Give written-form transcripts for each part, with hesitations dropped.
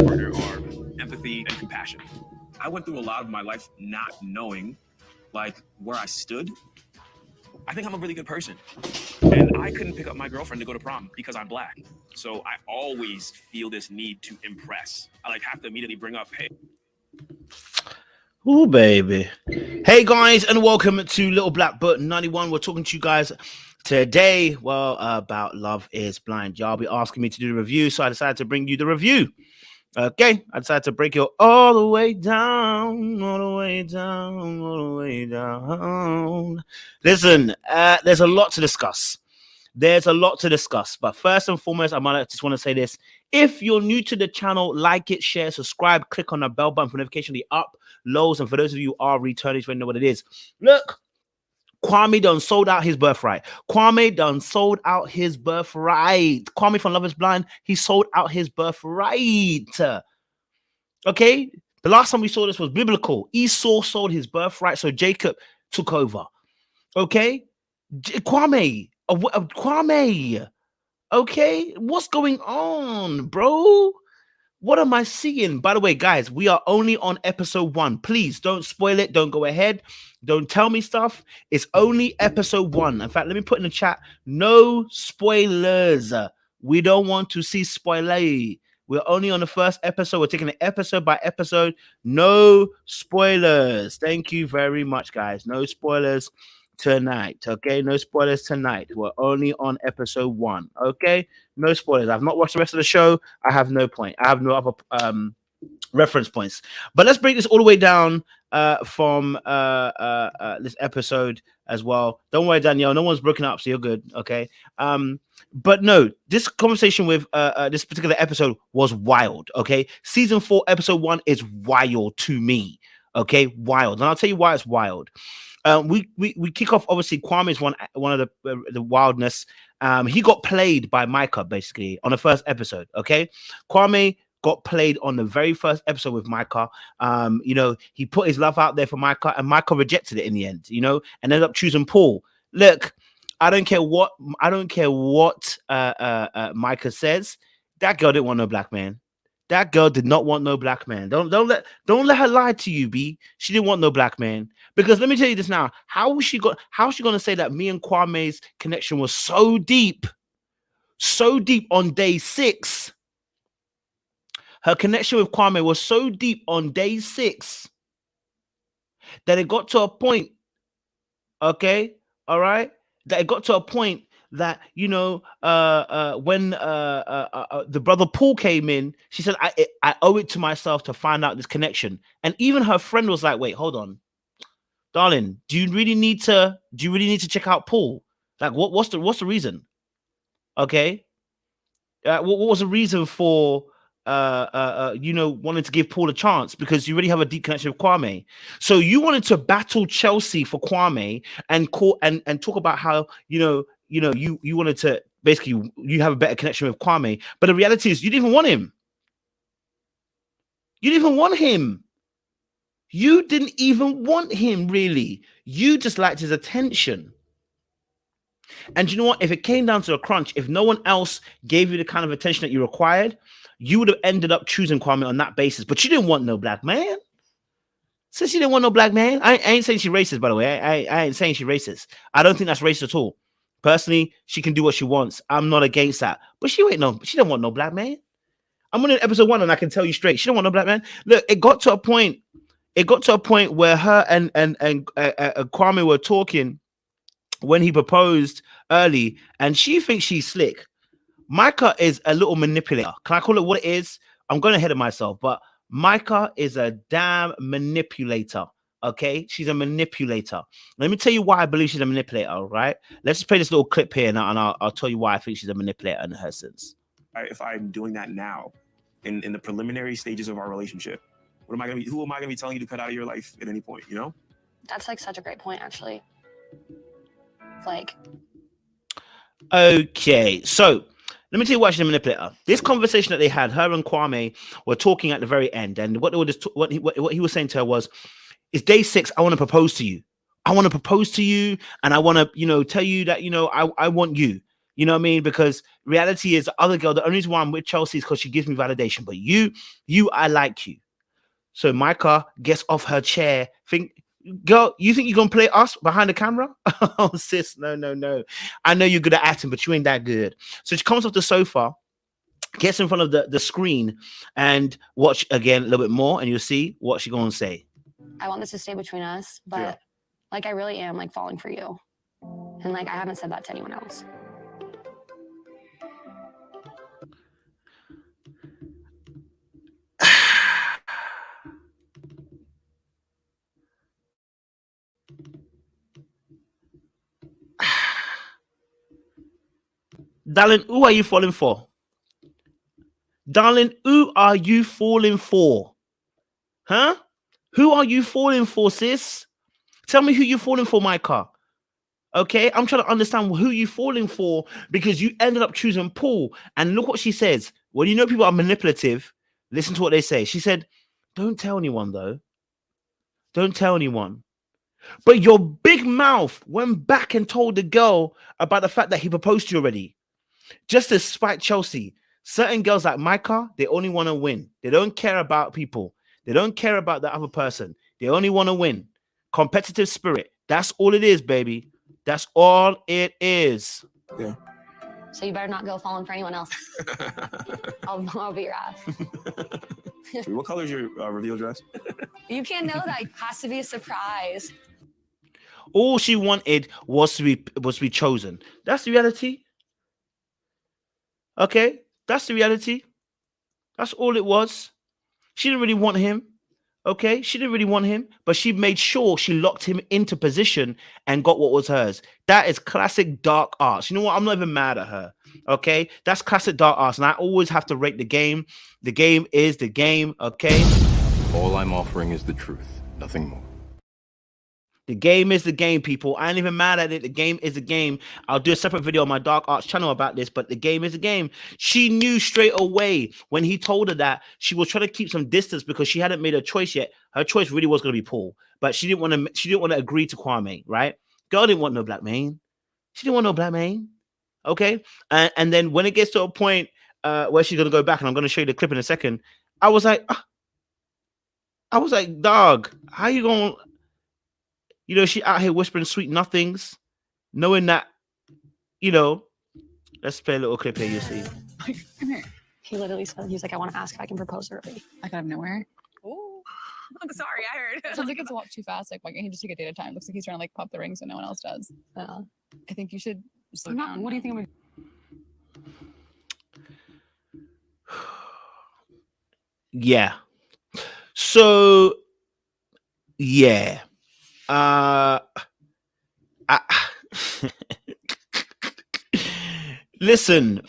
partner are empathy and compassion. I went through a lot of my life not knowing like where I stood. I think I'm a really good person. And I couldn't pick up my girlfriend to go to prom because I'm black. So I always feel this need to impress. I like have to immediately bring up, hey. Ooh, baby. Hey guys, and welcome to Little Black Book 91. We're talking to you guys today, about Love is Blind. Y'all be asking me to do the review, so I decided to bring you the review. Okay, I decided to break it all the way down, all the way down, all the way down. Listen, there's a lot to discuss. There's a lot to discuss, but first and foremost, just want to say this. If you're new to the channel, like it, share, subscribe, click on the bell button for notification of the uploads. And for those of you who are returning, you know what it is. Look, Kwame done sold out his birthright. Kwame done sold out his birthright. Kwame from Love is Blind, he sold out his birthright. Okay? The last time we saw this was biblical. Esau sold his birthright, so Jacob took over. Okay? Kwame. Kwame. Okay? What's going on, bro? What am I seeing? By the way, guys, we are only on episode 1. Please don't spoil it. Don't go ahead. Don't tell me stuff. It's only episode 1. In fact, let me put in the chat, no spoilers. We don't want to see spoiler. We're only on the first episode. We're taking it episode by episode. No spoilers. Thank you very much, guys. No spoilers tonight. Okay, no spoilers tonight. We're only on episode 1. Okay, no spoilers. I've not watched the rest of the show. I have no point. I have no other reference points. But let's break this all the way down from this episode as well. Don't worry, Danielle. No one's broken up, so you're good. Okay. But no, this conversation with this particular episode was wild. Okay, season 4, episode 1 is wild to me. Okay, wild, and I'll tell you why it's wild. We kick off. Obviously, Kwame is one of the wildness. He got played by Micah basically on the first episode. Okay, Kwame got played on the very first episode with Micah. You know, he put his love out there for Micah, and Micah rejected it in the end. You know, and ended up choosing Paul. Look, I don't care what Micah says. That girl didn't want no black man. That girl did not want no black man. Don't let her lie to you, B. She didn't want no black man. Because let me tell you this now. How is she going to say that me and Kwame's connection was so deep on day 6? Her connection with Kwame was so deep on day 6 that it got to a point, okay, all right, that it got to a point that, you know, when the brother Paul came in, she said, I owe it to myself to find out this connection. And even her friend was like, wait, hold on, darling, do you really need to check out Paul? Like, what's the reason? Okay, what was the reason for you know, wanting to give Paul a chance? Because you already have a deep connection with Kwame. So you wanted to battle Chelsea for Kwame and talk about how, you wanted to basically, you have a better connection with Kwame. But the reality is you didn't even want him. You didn't even want him. You didn't even want him, really. You just liked his attention. And you know what? If it came down to a crunch, if no one else gave you the kind of attention that you required, you would have ended up choosing Kwame on that basis. But you didn't want no black man. Since you didn't want no black man, I ain't saying she's racist, by the way. I ain't saying she's racist. I don't think that's racist at all. Personally, she can do what she wants. I'm not against that. But she didn't want no black man. I'm on episode 1 and I can tell you straight, she don't want no black man. Look, it got to a point where her and Kwame were talking when he proposed early, and she thinks she's slick. Micah is a little manipulator. Can I call it what it is? I'm going ahead of myself, but Micah is a damn manipulator. Okay, she's a manipulator. Let me tell you why I believe she's a manipulator. Right? Let's just play this little clip here, and I'll tell you why I think she's a manipulator in her sense. If I'm doing that now, in the preliminary stages of our relationship, who am I going to be telling you to cut out of your life at any point? You know? That's like such a great point, actually. Like, okay, so let me tell you why she's a manipulator. This conversation that they had, her and Kwame were talking at the very end, and what he was saying to her was, "It's day 6. I want to propose to you. I want to propose to you, and I want to, tell you that, I want you." You know what I mean? Because reality is the other girl, the only reason why I'm with Chelsea is because she gives me validation. But you, I like you. So Micah gets off her chair. Girl, you think you're gonna play us behind the camera? Oh, sis, no. I know you're good at acting, but you ain't that good. So she comes off the sofa, gets in front of the screen, and watch again a little bit more, and you'll see what she's gonna say. I want this to stay between us, but like I really am like falling for you. And like I haven't said that to anyone else. Darling, who are you falling for? Darling, who are you falling for? Huh? Who are you falling for, sis? Tell me who you're falling for, Micah. Okay, I'm trying to understand who you're falling for because you ended up choosing Paul. And look what she says. Well, you know people are manipulative. Listen to what they say. She said, don't tell anyone, though. Don't tell anyone. But your big mouth went back and told the girl about the fact that he proposed to you already. Just to spite Chelsea. Certain girls like Micah, they only want to win. They don't care about people. They don't care about the other person. They only want to win. Competitive spirit. That's all it is, baby. That's all it is. Yeah. So you better not go falling for anyone else. I'll beat your ass. What color is your reveal dress? You can't know that. It has to be a surprise. All she wanted was to be chosen. That's the reality. Okay, that's the reality. That's all it was. She didn't really want him. Okay, she didn't really want him, but she made sure she locked him into position and got what was hers. That is classic dark arts. You know what? I'm not even mad at her. Okay, that's classic dark arts, and I always have to rate the game. The game is the game. Okay. All I'm offering is the truth, nothing more. The game is the game, people. I ain't even mad at it. The game is the game. I'll do a separate video on my Dark Arts channel about this, but the game is the game. She knew straight away when he told her that she was trying to keep some distance because she hadn't made a choice yet. Her choice really was going to be Paul, but she didn't want to. She didn't want to agree to Kwarme, right? Girl didn't want no black man. She didn't want no black man. Okay, and then when it gets to a point where she's going to go back, and I'm going to show you the clip in a second, I was like, dog, how you going? You know, she out here whispering sweet nothings, knowing that, you know, let's play a little clip here, you see. Come here. He literally said, he's like, I want to ask if I can propose early. Like out of nowhere. Oh, I'm sorry, I heard. Sounds like it's a lot too fast. Like, why can't he just take a date at a time? Looks like he's trying to like pop the ring so no one else does. Yeah. I think you should slow I'm not, down. what do you think I'm Yeah. So, yeah. Listen,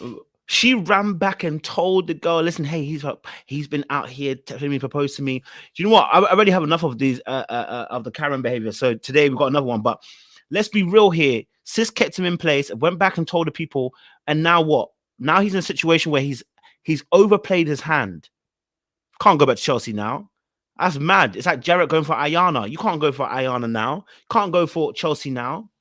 she ran back and told the girl, listen, hey, he's been out here telling me, proposed to me. Do you know what? I already have enough of these of the Karen behavior. So today we've got another one. But let's be real here. Sis kept him in place, went back and told the people, and now what? Now he's in a situation where he's overplayed his hand. Can't go back to Chelsea now. That's mad. It's like Jarrett going for Ayana. You can't go for Ayana now. Can't go for Chelsea now.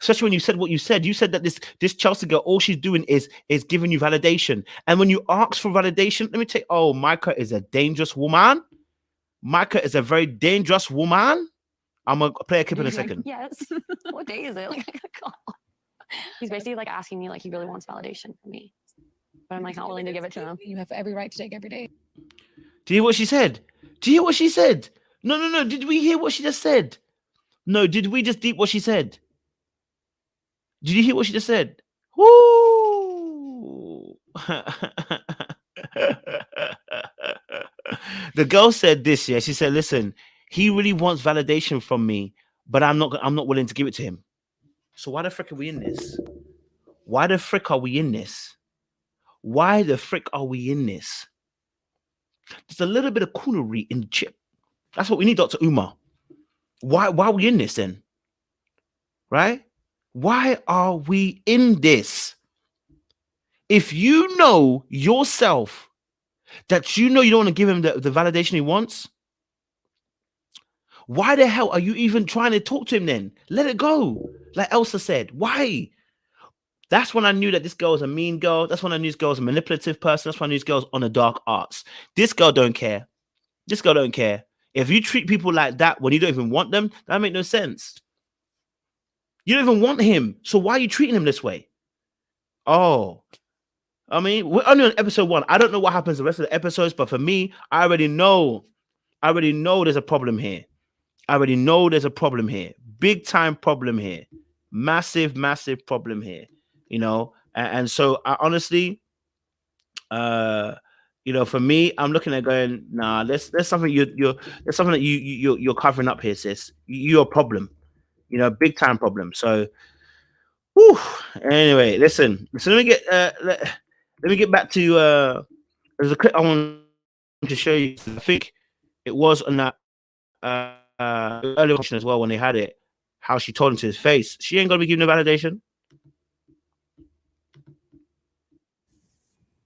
Especially when you said what you said. You said that this Chelsea girl, all she's doing is giving you validation. And when you ask for validation, let me tell you, oh, Micah is a dangerous woman. Micah is a very dangerous woman. I'm going to play a clip in a second. Yes. What day is it? Like, I gotta call. He's basically like asking me like he really wants validation from me. But I'm like not willing to give it to him. You have every right to take every day. Do you hear what she said? Do you hear what she said? No. Did we hear what she just said? No, did we just deep what she said? Did you hear what she just said? Woo! The girl said this, yeah. She said, listen, he really wants validation from me, but I'm not willing to give it to him. So why the frick are we in this? Why the frick are we in this? Why the frick are we in this? There's a little bit of coonery in the chip. That's what we need, Dr. Umar. Why are we in this then? Right? Why are we in this? If you know yourself that you know you don't want to give him the validation he wants, why the hell are you even trying to talk to him then? Let it go. Like Elsa said. Why? That's when I knew that this girl was a mean girl. That's when I knew this girl was a manipulative person. That's when I knew this girl's on the dark arts. This girl don't care. This girl don't care. If you treat people like that when you don't even want them, that make no sense. You don't even want him. So why are you treating him this way? Oh, I mean, we're only on episode 1. I don't know what happens the rest of the episodes, but for me, I already know there's a problem here. I already know there's a problem here. Big time problem here. Massive, massive problem here. You know, and so I honestly, you know, for me, I'm looking at going, nah, there's something there's something that you're covering up here, sis. You're a problem, you know, big time problem. So, whew, anyway, listen. So let me get back to there's a clip I want to show you. I think it was on that earlier question as well when they had it. How she told him to his face, she ain't gonna be giving no validation.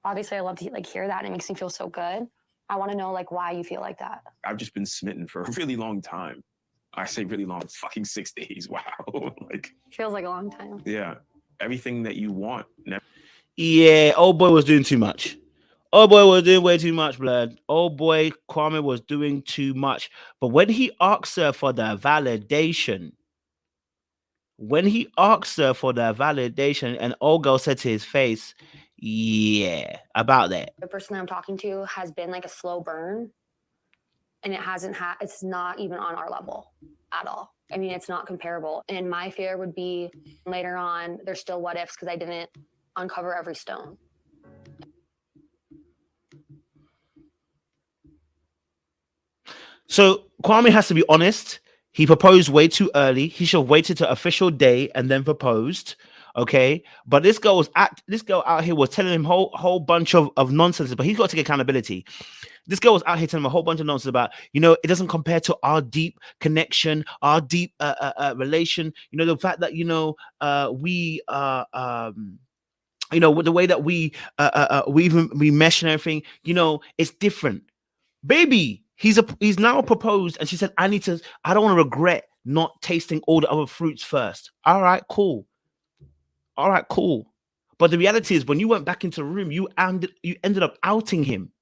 Obviously, I love to like hear that, and it makes me feel so good. I want to know like why you feel like that. I've just been smitten for a really long time. I say really long, it's fucking 6 days. Wow. Like, Feels like a long time. yeah, everything that you want. Yeah, old boy was doing too much. Old boy was doing way too much, blood. Old boy Kwame was doing too much. But when he asks her for the validation, and old girl said to his face, yeah, about that. The person that I'm talking to has been like a slow burn, and it's not even on our level at all. I mean, it's not comparable. And my fear would be later on, there's still what ifs because I didn't uncover every stone. So Kwame has to be honest. He proposed way too early. He should have waited to official day and then proposed. Okay, but this girl out here was telling him whole bunch of nonsense. But he's got to take accountability. This girl was out here telling him a whole bunch of nonsense about, you know, it doesn't compare to our deep connection, our deep relation. You know, the fact that, you know, we you know, with the way that we mesh and everything, you know, it's different. Baby, he's now proposed, and she said, I don't want to regret not tasting all the other fruits first. All right, cool. But the reality is, when you went back into the room, you ended up outing him.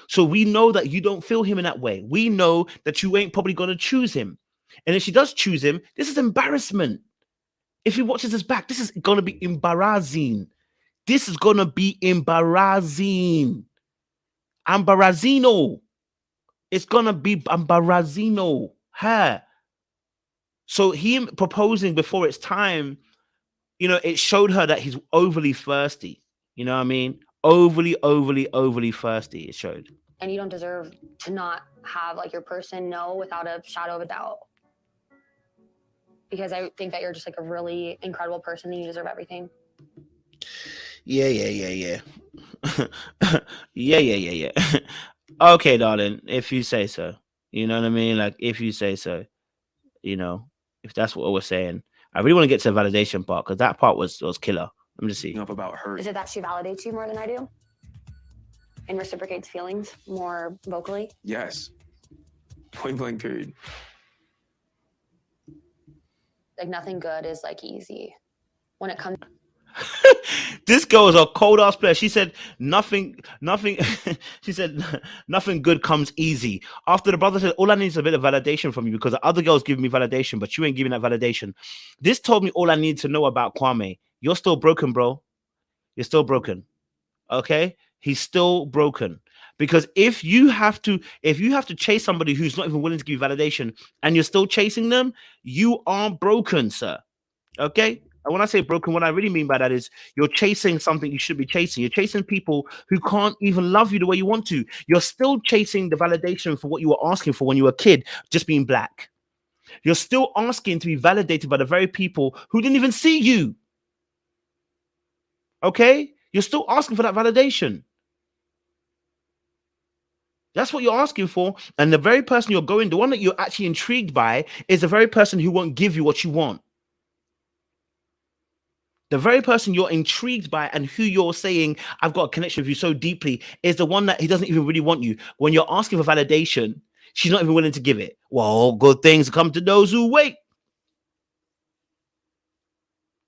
So we know that you don't feel him in that way. We know that you ain't probably going to choose him. And if she does choose him, this is embarrassment. If he watches this back, this is going to be embarrassing. This is going to be embarrassing. Embarrassino. It's going to be embarrassino. Her. So him proposing before it's time, you know, it showed her that he's overly thirsty. You know what I mean? Overly thirsty, it showed. And you don't deserve to not have like your person know without a shadow of a doubt. Because I think that you're just like a really incredible person and you deserve everything. Yeah. Yeah. Okay, darling, if you say so. You know what I mean? Like, if you say so, you know, if that's what we're saying. I really want to get to the validation part, because that part was killer. Let me just see. Up about her. Is it that she validates you more than I do? And reciprocates feelings more vocally? Yes. Point blank period. Like, nothing good is like easy when it comes. This girl is a cold ass player. She said nothing. She said nothing good comes easy. After the brother said, all I need is a bit of validation from you, because the other girls give me validation, but you ain't giving that validation. This told me all I need to know about Kwame. You're still broken, bro. You're still broken. Okay? He's still broken. Because if you have to chase somebody who's not even willing to give you validation, and you're still chasing them, you are broken, sir. Okay? And when I say broken, what I really mean by that is you're chasing something you should be chasing. You're chasing people who can't even love you the way you want to. You're still chasing the validation for what you were asking for when you were a kid, just being black. You're still asking to be validated by the very people who didn't even see you. Okay? You're still asking for that validation. That's what you're asking for. And the very person you're going, the one that you're actually intrigued by, is the very person who won't give you what you want. The very person you're intrigued by and who you're saying, I've got a connection with you so deeply, is the one that he doesn't even really want you. When you're asking for validation, she's not even willing to give it. Well, good things come to those who wait.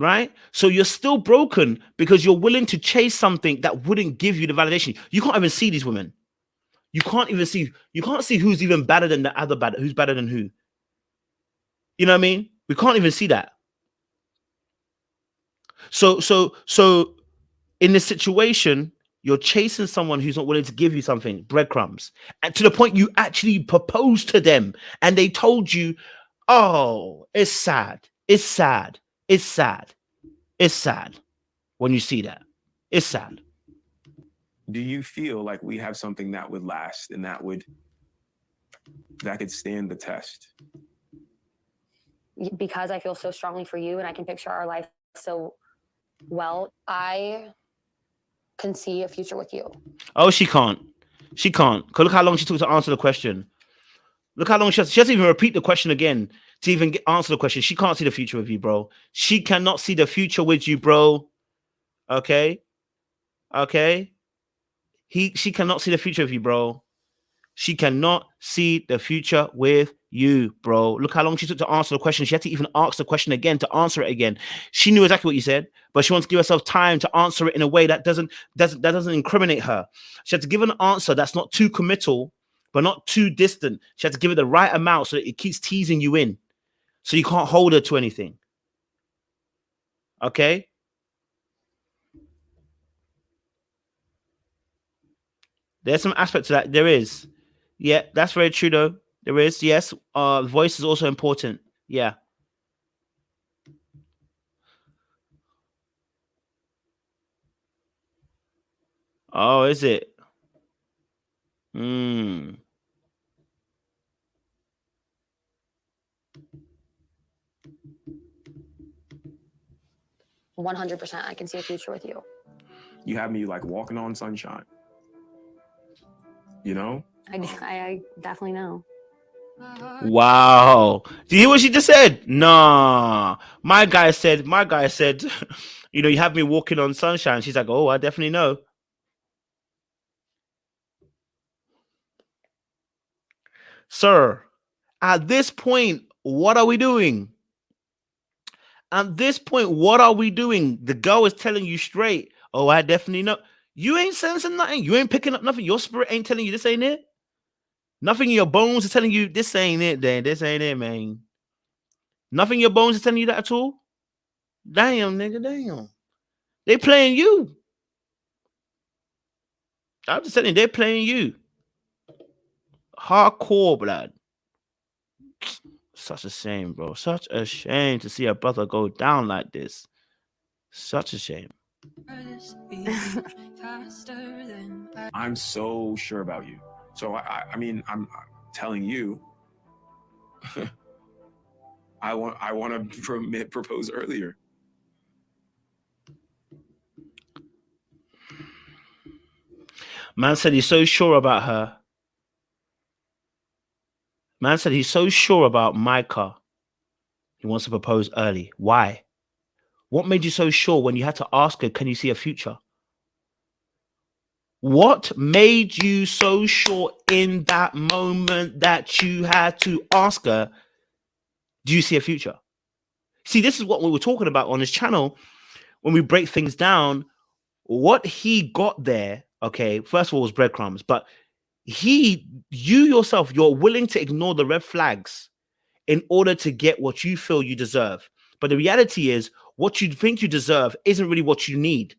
right? So you're still broken because you're willing to chase something that wouldn't give you the validation. You can't even see these women. You can't see who's even better than the other bad, who's better than who. You know what I mean? We can't even see that. So in this situation, you're chasing someone who's not willing to give you something, breadcrumbs, and to the point you actually proposed to them and they told you, oh, it's sad. It's sad. It's sad. It's sad when you see that. It's sad. Do you feel like we have something that would last and that could stand the test? Because I feel so strongly for you and I can picture our life so well, I can see a future with you. Oh, she can't. She can't. Because look how long she took to answer the question. Look how long she has to even repeat the question again to even answer the question. She can't see the future with you, bro. She cannot see the future with you, bro. Okay? Okay? She cannot see the future with you, bro. She cannot see the future with you, bro. Look how long she took to answer the question. She had to even ask the question again to answer it again. She knew exactly what you said, but she wants to give herself time to answer it in a way that doesn't incriminate her. She had to give an answer that's not too committal, but not too distant. She had to give it the right amount so that it keeps teasing you in, so you can't hold her to anything. Okay? There's some aspect to that. There is. Yeah, that's very true, though. There is. Yes. Voice is also important. Yeah. Oh, is it? 100%. I can see a future with you. You have me like walking on sunshine. You know? I definitely know. Wow. Do you hear what she just said? Nah. My guy said, you know, you have me walking on sunshine. She's like, oh, I definitely know. Sir, at this point, what are we doing? At this point, what are we doing? The girl is telling you straight, oh, I definitely know. You ain't sensing nothing. You ain't picking up nothing. Your spirit ain't telling you this ain't it. Nothing in your bones is telling you this ain't it, then. This ain't it, man. Nothing in your bones is telling you that at all. Damn, nigga, damn. They playing you. I'm just telling you, they're playing you. Hardcore, blood. Such a shame, bro. Such a shame to see a brother go down like this. Such a shame. I'm so sure about you. So I mean, I'm telling you, I want to propose earlier. Man said he's so sure about her. Man said he's so sure about Micah. He wants to propose early. Why? What made you so sure when you had to ask her, can you see a future? What made you so sure in that moment that you had to ask her, do you see a future? See, this is what we were talking about on this channel when we break things down. What he got there, okay, first of all, was breadcrumbs, but you yourself, you're willing to ignore the red flags in order to get what you feel you deserve. But the reality is, what you think you deserve isn't really what you need.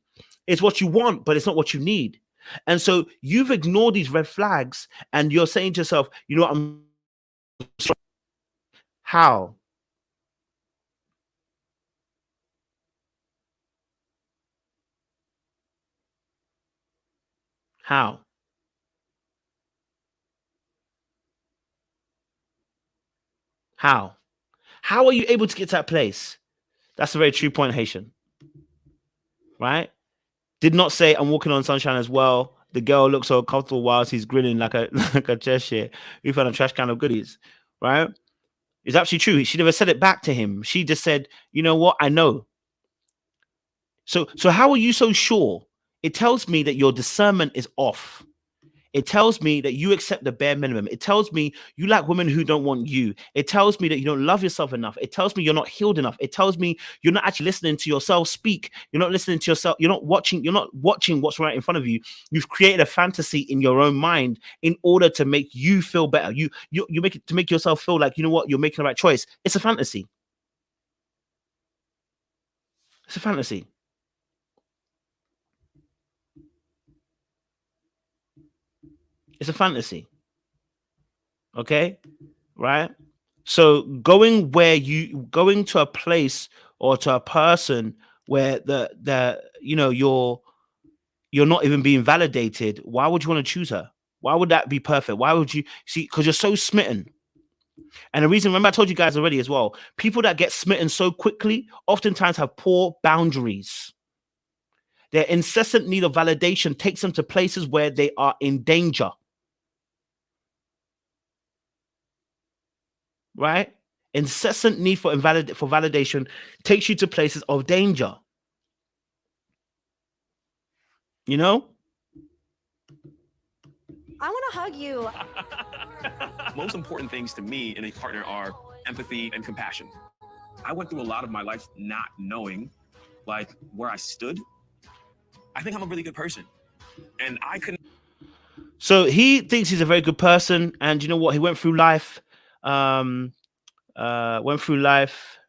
It's what you want, but it's not what you need. And so you've ignored these red flags and you're saying to yourself, you know what, I'm how? How? How? How are you able to get to that place? That's a very true point, Haitian. Right? Did not say I'm walking on sunshine as well. The girl looks so comfortable whilst he's grinning like a Cheshire. We found a trash can of goodies, right? It's actually true. She never said it back to him. She just said, you know what? I know. So how are you so sure? It tells me that your discernment is off. It tells me that you accept the bare minimum. It tells me you like women who don't want you. It tells me that you don't love yourself enough. It tells me you're not healed enough. It tells me you're not actually listening to yourself speak. You're not listening to yourself. You're not watching what's right in front of you. You've created a fantasy in your own mind in order to make you feel better. You make it to make yourself feel like, you know what, you're making the right choice. It's a fantasy. It's a fantasy. It's a fantasy. Okay, right? So going to a place or to a person where the you're not even being validated, why would you want to choose her? Why would that be perfect? Why would you see? Because you're so smitten. And the reason, remember, I told you guys already as well, people that get smitten so quickly oftentimes have poor boundaries. Their incessant need of validation takes them to places where they are in danger. Right? Incessant need for validation takes you to places of danger. You know? I want to hug you. Most important things to me in a partner are empathy and compassion. I went through a lot of my life not knowing like where I stood. I think I'm a really good person. And I couldn't. So he thinks he's a very good person, and you know what? He went through life. He went through life,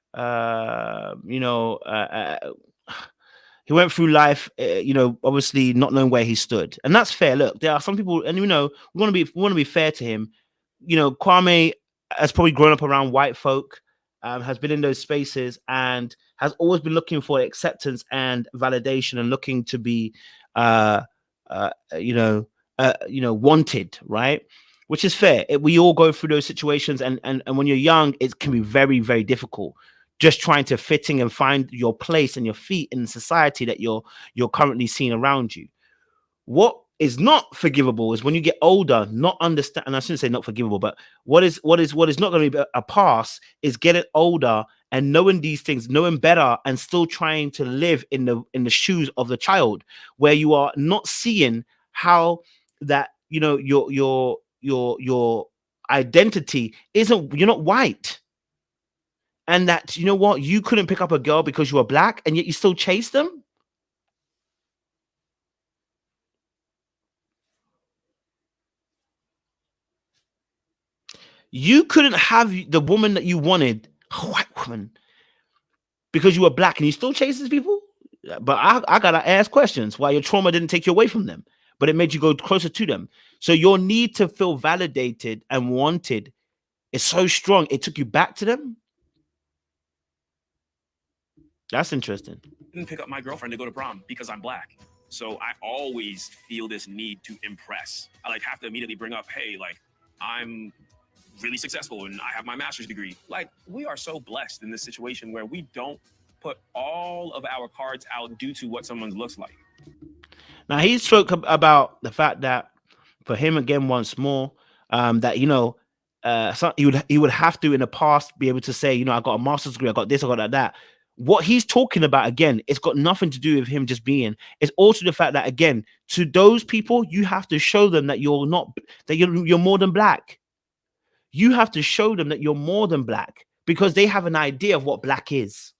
obviously not knowing where he stood, and that's fair. Look, there are some people, and we want to be fair to him. You know, Kwame has probably grown up around white folk, has been in those spaces, and has always been looking for acceptance and validation, and looking to be, wanted, right? Which is fair. We all go through those situations, and when you're young, it can be very, very difficult. Just trying to fit in and find your place and your feet in society that you're currently seeing around you. What is not forgivable is when you get older, not understand. And I shouldn't say not forgivable, but what is not going to be a pass is getting older and knowing these things, knowing better, and still trying to live in the shoes of the child, where you are not seeing how that your identity isn't, you're not white, and that, you know what, you couldn't pick up a girl because you were black, and yet you still chase them. You couldn't have the woman that you wanted, a white woman, because you were black, and you still chase these people. But I gotta ask questions why your trauma didn't take you away from them, but it made you go closer to them. So your need to feel validated and wanted is so strong, it took you back to them. That's interesting. I didn't pick up my girlfriend to go to prom because I'm black. So I always feel this need to impress. I like have to immediately bring up, hey, like I'm really successful and I have my master's degree. Like we are so blessed in this situation where we don't put all of our cards out due to what someone looks like. Now he spoke about the fact that for him, again, once more, that so he would have to in the past be able to say, I got a master's degree, I got this, I got that. What he's talking about, again, it's got nothing to do with him just being. It's also the fact that, again, to those people, you have to show them that you're more than black. You have to show them that you're more than black, because they have an idea of what black is.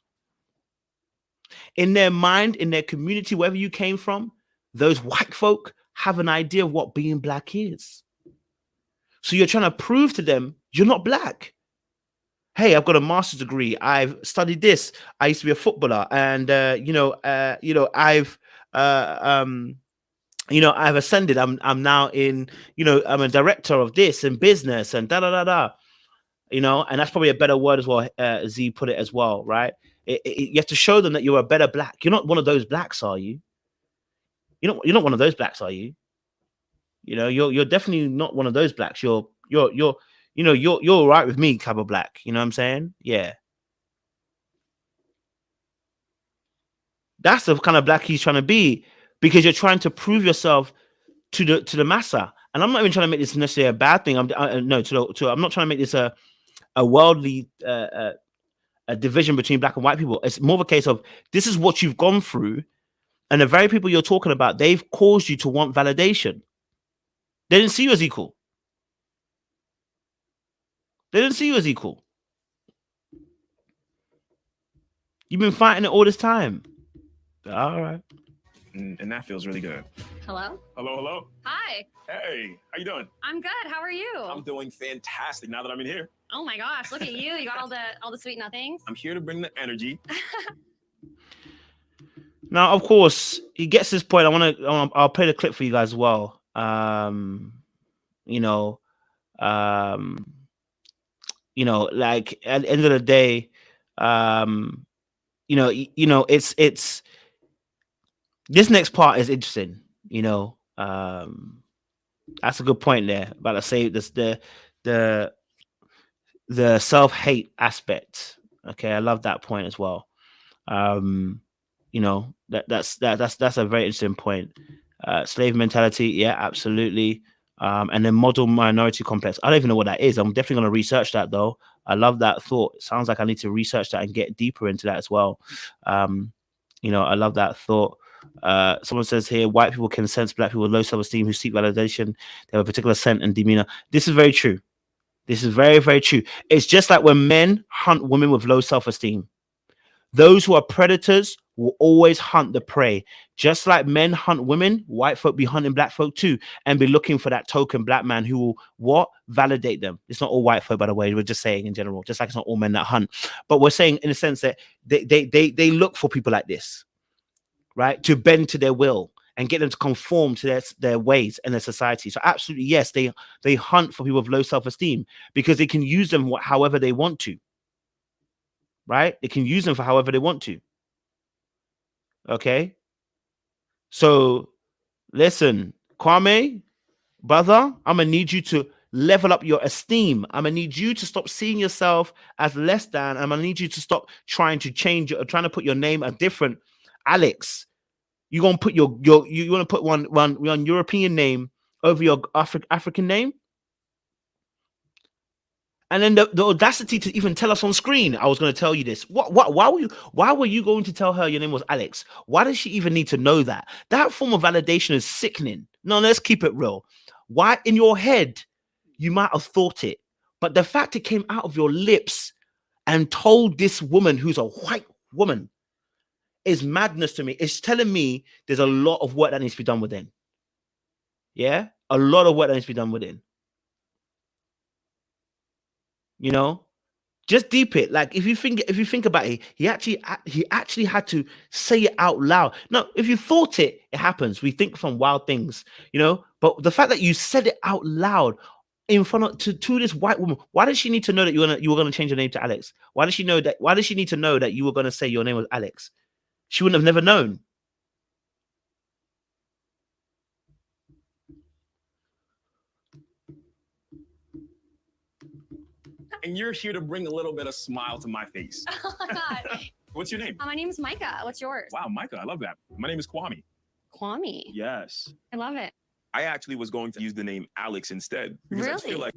In their mind, in their community, wherever you came from, those white folk have an idea of what being black is. So you're trying to prove to them you're not black. Hey, I've got a master's degree. I've studied this. I used to be a footballer, and I've ascended. I'm now in, I'm a director of this in business and da da da da. And that's probably a better word as well. Z put it as well, right? You have to show them that you're a better black. You're not one of those blacks, are you? You're not one of those blacks, are you? You're definitely not one of those blacks. You're all right with me, Cabo Black. You know what I'm saying? Yeah. That's the kind of black he's trying to be, because you're trying to prove yourself to the massa. And I'm not even trying to make this necessarily a bad thing. I'm not trying to make this a worldly a division between black and white people. It's more of a case of this is what you've gone through, and the very people you're talking about, they've caused you to want validation. They didn't see you as equal. They didn't see you as equal. You've been fighting it all this time. All right. And that feels really good. Hello? Hello, hello. Hi. Hey, how you doing? I'm good. How are you? I'm doing fantastic now that I'm in here. Oh my gosh, look at you. You got all the sweet nothings. I'm here to bring the energy. Now, of course, he gets this point. I'll play the clip for you guys as well. Like at the end of the day, it's this next part is interesting. That's a good point there. But I say this the self-hate aspect. Okay, I love that point as well. That's a very interesting point. Slave mentality, yeah, absolutely. And then model minority complex. I don't even know what that is. I'm definitely going to research that though. I love that thought. It sounds like I need to research that and get deeper into that as well. I love that thought. Someone says here, white people can sense black people with low self-esteem who seek validation. They have a particular scent and demeanor. This is very true. This is very, very true. It's just like when men hunt women with low self-esteem. Those who are predators will always hunt the prey. Just like men hunt women, white folk be hunting black folk too, and be looking for that token black man who will validate them. It's not all white folk, by the way. We're just saying in general, just like it's not all men that hunt. But we're saying in a sense that they look for people like this, right? To bend to their will and get them to conform to their ways and their society. So absolutely, yes, they hunt for people with low self-esteem because they can use them however they want to. Right? They can use them for however they want to. Okay? So, listen, Kwame, brother, I'm going to need you to level up your esteem. I'm going to need you to stop seeing yourself as less than. I'm going to need you to stop trying to change or trying to put your name as different. Alex, you're going to put you want to put one European name over your African name? And then the audacity to even tell us on screen, I was going to tell you this. Why were you going to tell her your name was Alex? Why does she even need to know that? That form of validation is sickening. No, let's keep it real. Why in your head, you might have thought it, but the fact it came out of your lips and told this woman who's a white woman is madness to me. It's telling me there's a lot of work that needs to be done within. Yeah? A lot of work that needs to be done within. Just deep it. Like if you think about it, he actually had to say it out loud. No, if you thought it, it happens. We think from wild things, But the fact that you said it out loud in front of to this white woman, why does she need to know that you were gonna change your name to Alex? Why does she know that? Why does she need to know that you were gonna say your name was Alex? She wouldn't have never known. And you're here to bring a little bit of smile to my face. Oh my God. What's your name? My name is Micah. What's yours? Wow, Micah, I love that. My name is Kwame. Kwame. Yes. I love it. I actually was going to use the name Alex instead. Because I just feel Really? like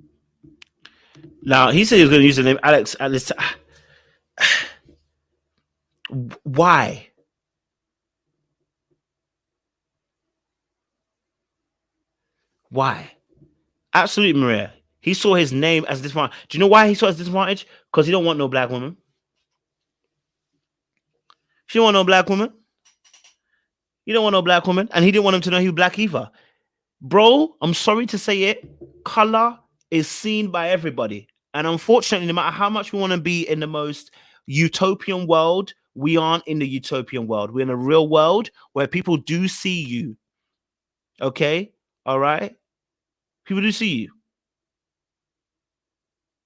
Now, he said he was going to use the name Alex at this time. Why? Why? Absolutely, Maria. He saw his name as disadvantage. Do you know why he saw it as disadvantage? Because he don't want no black woman. She don't want no black woman. He don't want no black woman. And he didn't want him to know he was black either. Bro, I'm sorry to say it. Color is seen by everybody. And unfortunately, no matter how much we want to be in the most utopian world, we aren't in the utopian world. We're in a real world where people do see you. Okay? All right? People do see you.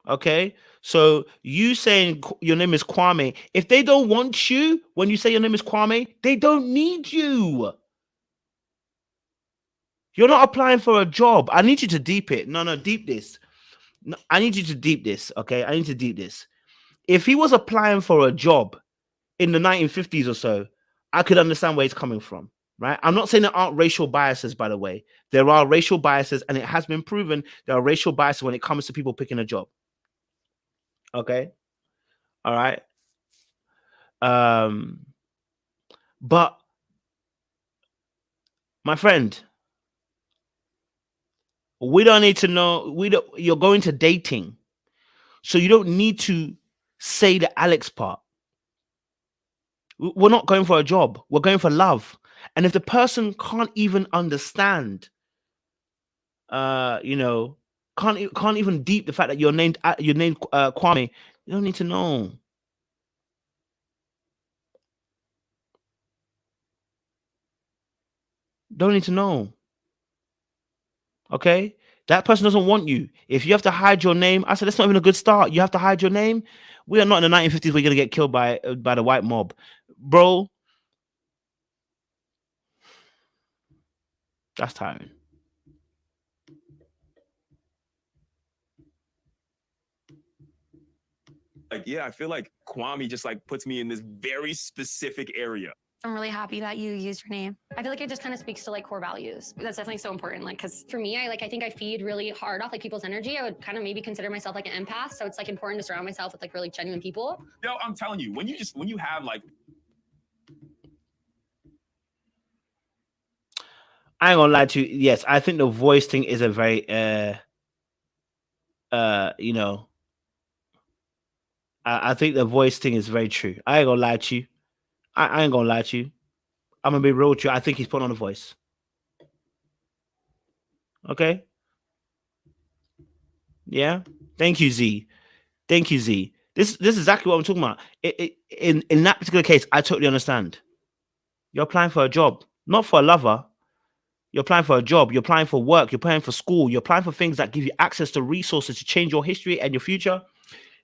Okay? So you saying your name is Kwame, if they don't want you when you say your name is Kwame, they don't need you. You're not applying for a job. I need you to deep it. No, deep this. No, I need you to deep this, okay? I need to deep this. If he was applying for a job in the 1950s or so, I could understand where he's coming from, right? I'm not saying there aren't racial biases, by the way. There are racial biases, and it has been proven there are racial biases when it comes to people picking a job. Okay? All right? But, my friend, We don't need to know. You're going to dating, so you don't need to say the Alex part. We're not going for a job. We're going for love. And if the person can't even understand, can't even deep the fact that you're named Kwame, you don't need to know. Don't need to know. Okay, that person doesn't want you. If you have to hide your name, I said that's not even a good start. You have to hide your name. We are not in the 1950s where you're gonna get killed by the white mob, bro. That's tiring. Like, yeah, I feel like Kwame just like puts me in this very specific area. I'm really happy that you used your name. I feel like it just kind of speaks to like core values. That's definitely so important. Like, because for me, I think I feed really hard off like people's energy. I would kind of maybe consider myself like an empath. So it's like important to surround myself with like really genuine people. Yo, I'm telling you, when you have like, I ain't gonna lie to you. Yes, I think the voice thing is a very I think the voice thing is very true. I ain't gonna lie to you. I ain't gonna lie to you. I'm gonna be real with you. I think he's put on a voice. Okay. Yeah. Thank you, Z. Thank you, Z. This is exactly what I'm talking about. In that particular case, I totally understand. You're applying for a job, not for a lover. You're applying for a job. You're applying for work. You're applying for school. You're applying for things that give you access to resources to change your history and your future.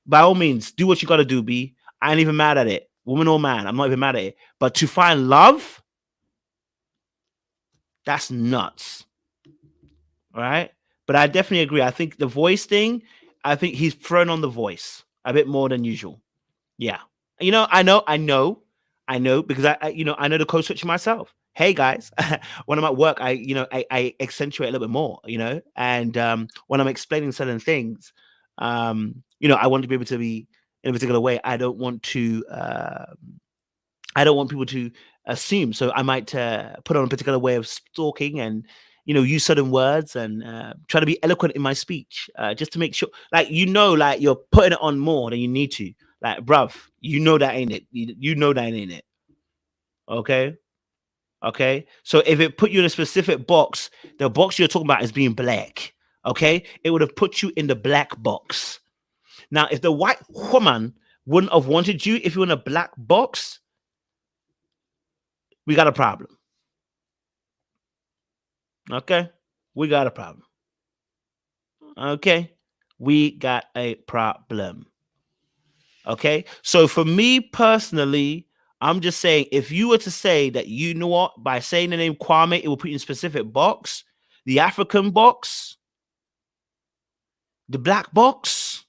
By all means, do what you got to do, B. I ain't even mad at it. Woman or man, I'm not even mad at it. But to find love, that's nuts. All right? But I definitely agree. I think the voice thing, I think he's thrown on the voice a bit more than usual. Yeah. I know because I know the code switch myself. Hey guys, when I'm at work, I accentuate a little bit more, and when I'm explaining certain things, I want to be able to be in a particular way. I don't want people to assume. So I might put on a particular way of talking and, use certain words and try to be eloquent in my speech, just to make sure, like you're putting it on more than you need to. Like, bruv, that ain't it. You know that ain't it. Okay. So if it put you in a specific box, the box you're talking about is being black. Okay. It would have put you in the black box. Now, if the white woman wouldn't have wanted you, if you were in a black box, we got a problem. Okay. We got a problem. Okay. We got a problem. Okay. So for me personally, I'm just saying, if you were to say that, by saying the name Kwame, it will put you in a specific box, the African box, the black box,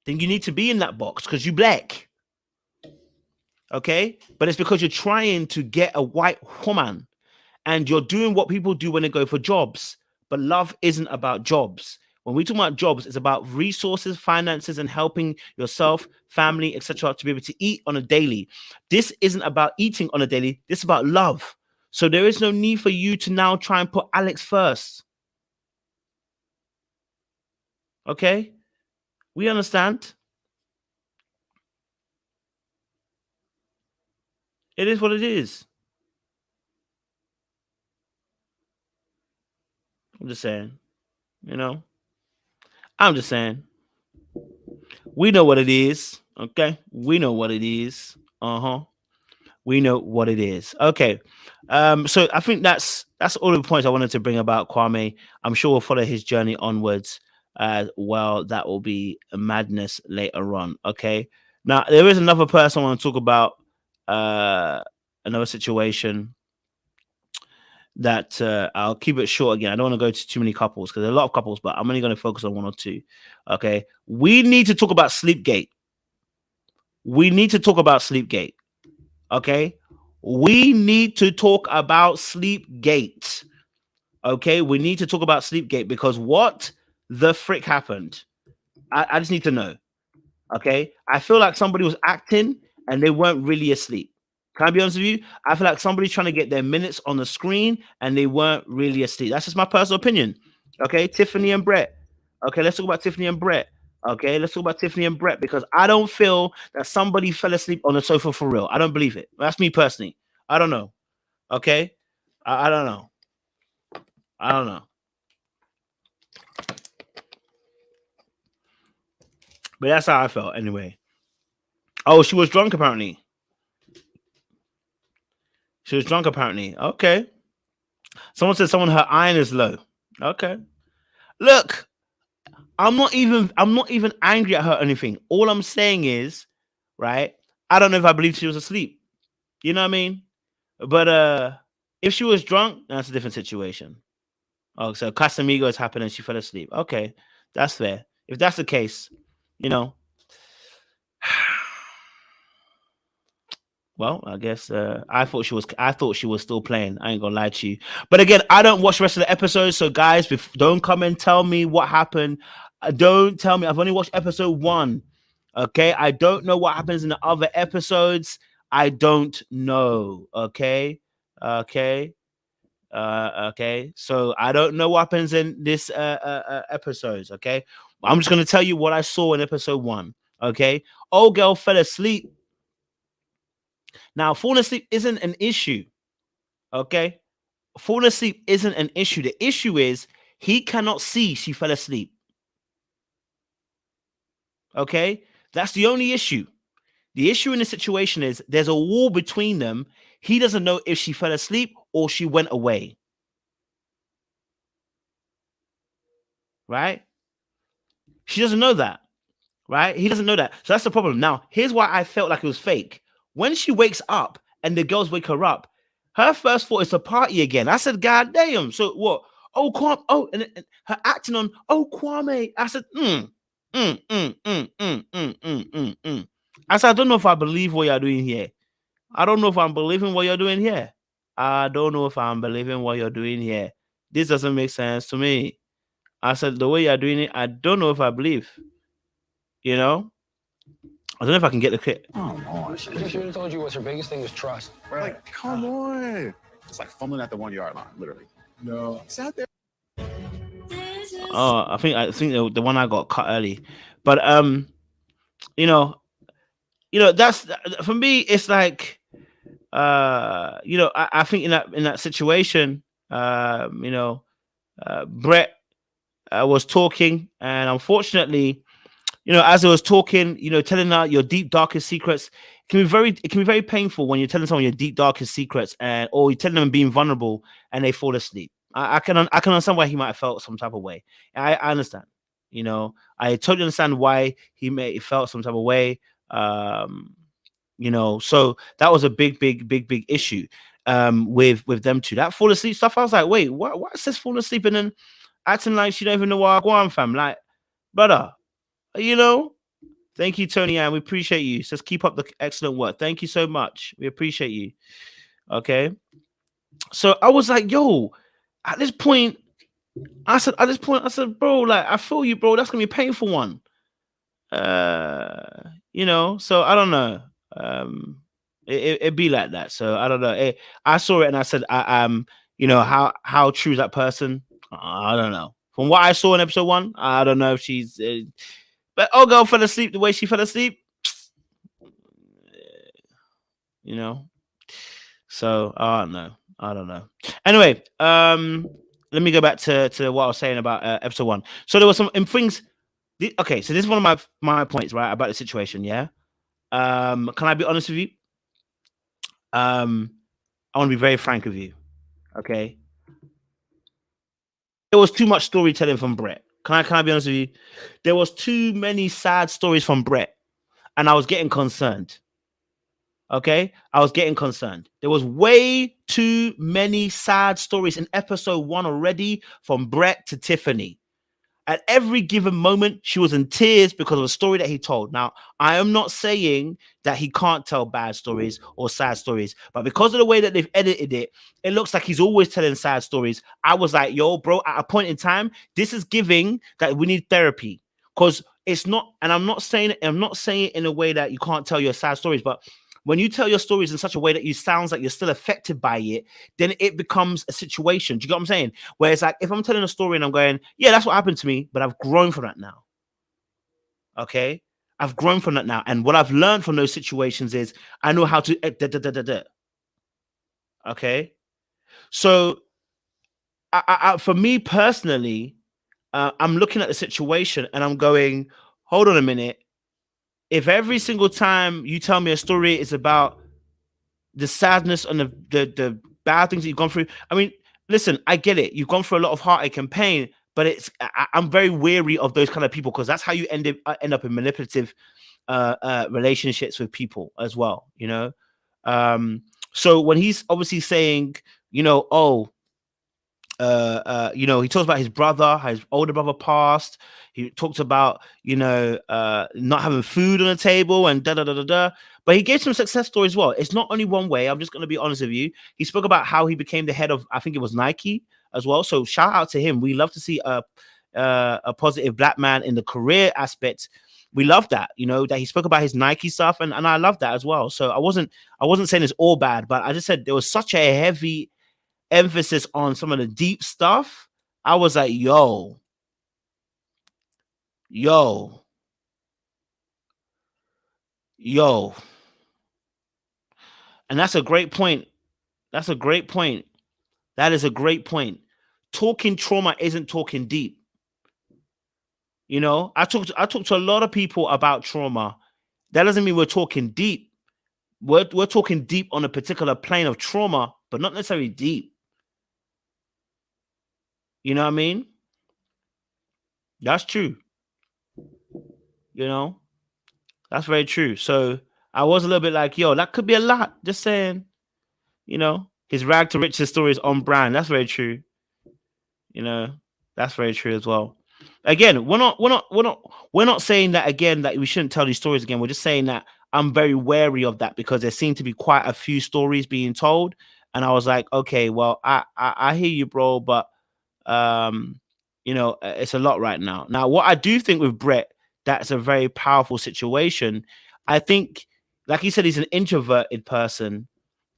then you need to be in that box because you black. Okay. But it's because you're trying to get a white woman and you're doing what people do when they go for jobs. But love isn't about jobs. When we talk about jobs, it's about resources, finances, and helping yourself, family, etc., to be able to eat on a daily. This isn't about eating on a daily. This is about love. So there is no need for you to now try and put Alex first. Okay? We understand. It is what it is. I'm just saying, I'm just saying. We know what it is. Okay. We know what it is. We know what it is. Okay. So I think that's all the points I wanted to bring about Kwame. I'm sure we'll follow his journey onwards as well. That will be a madness later on. Okay. Now there is another person I want to talk about, another situation that I'll keep it short again. I don't want to go to too many couples because there are a lot of couples, but I'm only going to focus on one or two. Okay. We need to talk about Sleepgate. We need to talk about Sleepgate. Okay. We need to talk about Sleepgate. Okay. We need to talk about Sleepgate because what the frick happened? I just need to know. Okay. I feel like somebody was acting and they weren't really asleep. Can I be honest with you? I feel like somebody's trying to get their minutes on the screen and they weren't really asleep. That's just my personal opinion. Okay, Tiffany and Brett. Okay, let's talk about Tiffany and Brett. Okay, let's talk about Tiffany and Brett because I don't feel that somebody fell asleep on the sofa for real. I don't believe it. That's me personally. I don't know. Okay, I don't know. I don't know. But that's how I felt anyway. Oh, she was drunk apparently. She was drunk apparently. Okay. Someone said her iron is low. Okay. Look, I'm not even angry at her or anything. All I'm saying is, right? I don't know if I believe she was asleep. You know what I mean? But if she was drunk, that's a different situation. Oh, so Casamigos happened and she fell asleep. Okay, that's fair. If that's the case, you know. Well, I guess I thought she was still playing. I ain't gonna lie to you. But again, I don't watch the rest of the episodes, so guys, don't come and tell me what happened. Don't tell me. I've only watched episode 1. Okay, I don't know what happens in the other episodes. I don't know. Okay. Okay. So I don't know what happens in this episodes. Okay, I'm just gonna tell you what I saw in episode 1. Okay, old girl fell asleep. Now, falling asleep isn't an issue. Okay, falling asleep isn't an issue. The issue is he cannot see she fell asleep. Okay, that's the only issue. The issue in the situation is there's a wall between them. He doesn't know if she fell asleep or she went away. Right? She doesn't know that. Right? He doesn't know that. So that's the problem. Now, here's why I felt like it was fake. When she wakes up and the girls wake her up, her first thought is to party again. I said, God damn. So what? Oh, Kwame. Oh, and her acting on, oh, Kwame. I said, I said, I don't know if I believe what you're doing here. I don't know if I'm believing what you're doing here. I don't know if I'm believing what you're doing here. This doesn't make sense to me. I said, the way you're doing it, I don't know if I believe. You know? I don't know if I can get the clip. Come on. She should have told you what's her biggest thing was trust. Right. Like, come on. It's like fumbling at the 1 yard line, literally. No. It's out there. Oh, I think the one I got cut early. But you know, that's for me, it's like I think in that situation, Brett was talking, and unfortunately, as I was talking, telling her your deep, darkest secrets, it can be very painful when you're telling someone your deep, darkest secrets, or you're telling them being vulnerable and they fall asleep. I can understand why he might have felt some type of way. I understand. I totally understand why he may have felt some type of way. So that was a big issue with them two. That fall asleep stuff, I was like, wait, what is this fall asleep and then acting like she don't even know what I want, fam? Like, brother. Thank you, Tony Ann. We appreciate you. Just keep up the excellent work. Thank you so much. We appreciate you. Okay. So I was like, yo, at this point, I said, bro, like, I feel you, bro. That's gonna be a painful one. So I don't know. It'd be like that. So I don't know. I saw it and I said, how true is that person? I don't know. From what I saw in episode 1, I don't know if she's. But old girl fell asleep the way she fell asleep. So I don't know. Anyway, let me go back to what I was saying about episode 1. So there were some things. Okay, so this is one of my points, right, about the situation. Yeah. Can I be honest with you? I want to be very frank with you. Okay. There was too much storytelling from Brett. Can I be honest with you? There was too many sad stories from Brett, and I was getting concerned. Okay, I was getting concerned. There was way too many sad stories in episode 1 already, from Brett to Tiffany. At every given moment, she was in tears because of a story that he told. Now, I am not saying that he can't tell bad stories or sad stories, but because of the way that they've edited it, it looks like he's always telling sad stories. I was like, yo, bro, at a point in time, this is giving that we need therapy, because it's not, and I'm not saying it in a way that you can't tell your sad stories, but when you tell your stories in such a way that you sounds like you're still affected by it, then it becomes a situation. Do you get what I'm saying? Where it's like, if I'm telling a story and I'm going, yeah, that's what happened to me, but I've grown from that now. Okay, I've grown from that now, and what I've learned from those situations is I know how to. Okay, so for me personally, I'm looking at the situation and I'm going, hold on a minute. If every single time you tell me a story is about the sadness and the bad things that you've gone through, I mean, listen, I get it. You've gone through a lot of heartache and pain, but I'm very wary of those kind of people because that's how you end up in manipulative relationships with people as well, you know. So when he's obviously saying, you know, you know, he talks about his brother, how his older brother passed. He talked about, you know, not having food on the table and da da da da da. But he gave some success stories as well. It's not only one way. I'm just going to be honest with you. He spoke about how he became the head of, I think it was Nike as well. So shout out to him. We love to see a positive black man in the career aspect. We love that, you know, that he spoke about his Nike stuff, and I love that as well. So I wasn't saying it's all bad, but I just said there was such a heavy emphasis on some of the deep stuff. I was like, yo, and that's a great point. That is a great point. Talking trauma isn't talking deep. You know, I talked to a lot of people about trauma. That doesn't mean we're talking deep. We're talking deep on a particular plane of trauma, but not necessarily deep. You know what I mean? That's true. You know, that's very true. So I was a little bit like, yo, that could be a lot. Just saying, you know, his rag to riches story is on brand. That's very true. You know, that's very true as well. Again, we're not saying that again that we shouldn't tell these stories again. We're just saying that I'm very wary of that because there seem to be quite a few stories being told, and I was like, okay, well, I hear you, bro, but you know, it's a lot right now. Now, what I do think with Brett, that's a very powerful situation. I think, like he said, he's an introverted person.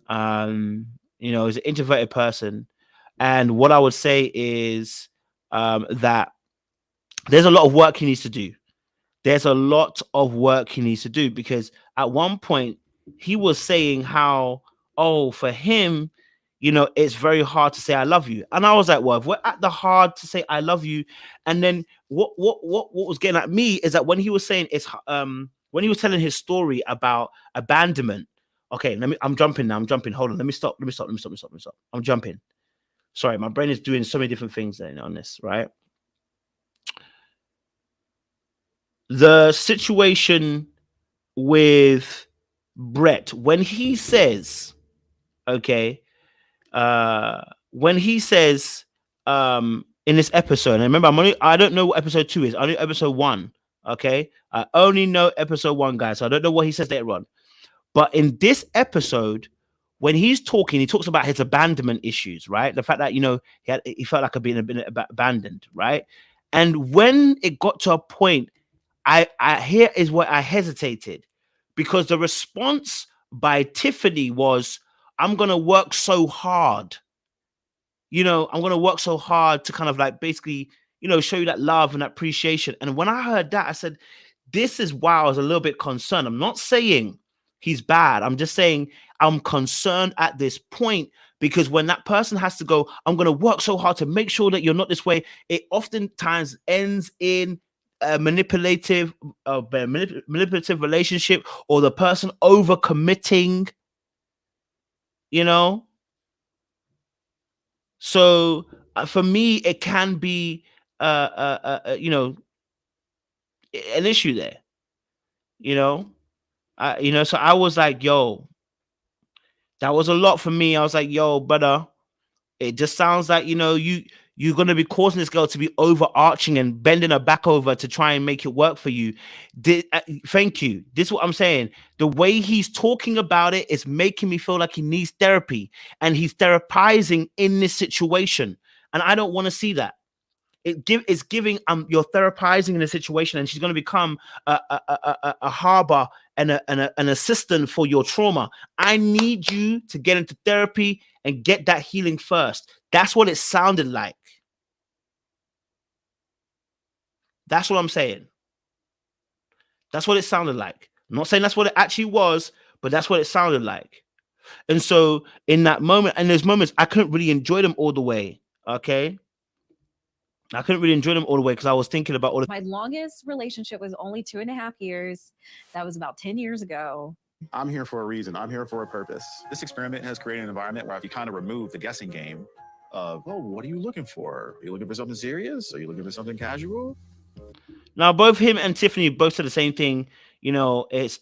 You know, he's an introverted person, and what I would say is that there's a lot of work he needs to do. There's a lot of work he needs to do because at one point he was saying how, oh, for him, you know, it's very hard to say I love you. And I was like, well, if we're at the hard to say I love you, and then what was getting at me is that when he was saying it's when he was telling his story about abandonment. Okay, I'm jumping now. Hold on. Let me stop. I'm jumping. Sorry, my brain is doing so many different things then on this, right? The situation with Brett, when he says, okay, when he says in this episode, and remember, I don't know what episode 2 is. I know episode 1. Okay, I only know episode 1, guys. So I don't know what he says later on. But in this episode, when he's talking, he talks about his abandonment issues, right? The fact that, you know, he felt like being abandoned, right? And when it got to a point, here is where I hesitated, because the response by Tiffany was, I'm going to work so hard. You know, I'm going to work so hard to kind of like basically, you know, show you that love and appreciation. And when I heard that, I said, this is why I was a little bit concerned. I'm not saying he's bad. I'm just saying I'm concerned at this point, because when that person has to go, I'm going to work so hard to make sure that you're not this way, it oftentimes ends in a manipulative relationship, or the person over committing, you know. So for me, it can be you know, an issue there, you know. You know, so I was like, yo, that was a lot for me. I was like, yo, brother, it just sounds like, you know, you're going to be causing this girl to be overarching and bending her back over to try and make it work for you. Thank you. This is what I'm saying. The way he's talking about it is making me feel like he needs therapy, and he's therapizing in this situation. And I don't want to see that. It's giving you're therapizing in a situation, and she's going to become a harbor and an assistant for your trauma. I need you to get into therapy and get that healing first. That's what it sounded like. That's what I'm saying. That's what it sounded like. I'm not saying that's what it actually was, but that's what it sounded like. And so in that moment, and those moments, I couldn't really enjoy them all the way. Okay. I couldn't really enjoy them all the way because I was thinking about all the. My longest relationship was only 2.5 years. That was about 10 years ago. I'm here for a reason. I'm here for a purpose. This experiment has created an environment where if you kind of remove the guessing game of, oh, what are you looking for? Are you looking for something serious? Are you looking for something casual? Now, both him and Tiffany both said the same thing. You know, it's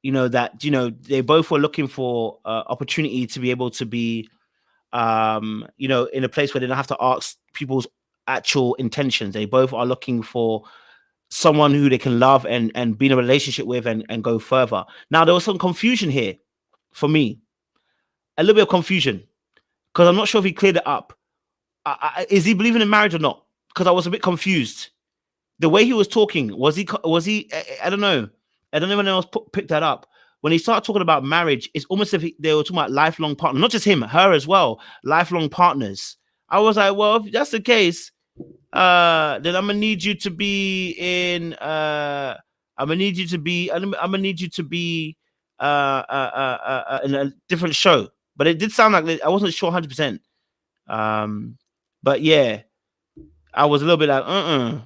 you know, that, you know, they both were looking for opportunity to be able to be, you know, in a place where they don't have to ask people's actual intentions. They both are looking for someone who they can love and be in a relationship with and go further. Now, there was some confusion here for me, a little bit of confusion, because I'm not sure if he cleared it up. Is he believing in marriage or not? Because I was a bit confused. The way he was talking, was he? I don't know. I don't know if anyone else picked that up. When he started talking about marriage, it's almost as if they were talking about lifelong partners, not just him, her as well, lifelong partners. I was like, well, if that's the case, then I'm gonna need you to be in. I'm gonna need you to be in a different show. But it did sound like I wasn't sure 100%. But yeah, I was a little bit like,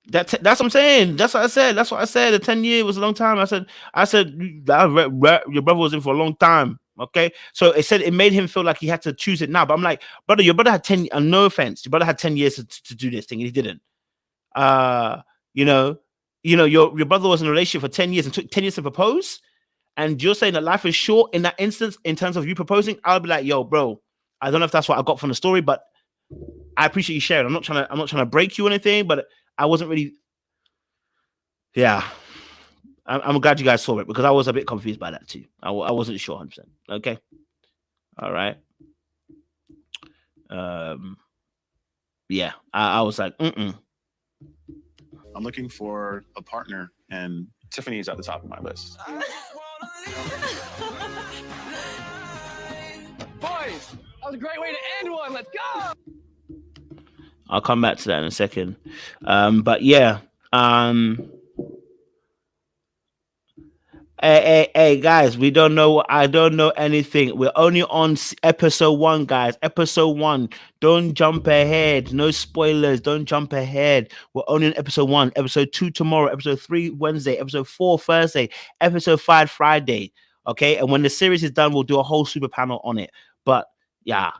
That's what I'm saying. That's what I said. That's what I said. The 10 years was a long time. I said, your brother was in for a long time. Okay. So it said it made him feel like he had to choose it now. But I'm like, brother, your brother had 10, no offense. Your brother had 10 years to do this thing and he didn't. You know, your brother was in a relationship for 10 years and took 10 years to propose. And you're saying that life is short in that instance, in terms of you proposing. I'll be like, yo, bro, I don't know if that's what I got from the story, but I appreciate you sharing. I'm not trying to break you or anything, but I wasn't really. Yeah, I'm glad you guys saw it because I was a bit confused by that too. I wasn't sure 100%. Okay, all right. Yeah, I was like, I'm looking for a partner, and Tiffany's at the top of my list. Boys, that was a great way to end one. Let's go. I'll come back to that in a second. But yeah. Hey, guys, we don't know. I don't know anything. We're only on episode 1, guys. Episode 1. Don't jump ahead. No spoilers. Don't jump ahead. We're only on episode 1. Episode 2 tomorrow. Episode 3 Wednesday. Episode 4 Thursday. Episode 5 Friday. Okay. And when the series is done, we'll do a whole super panel on it. But yeah.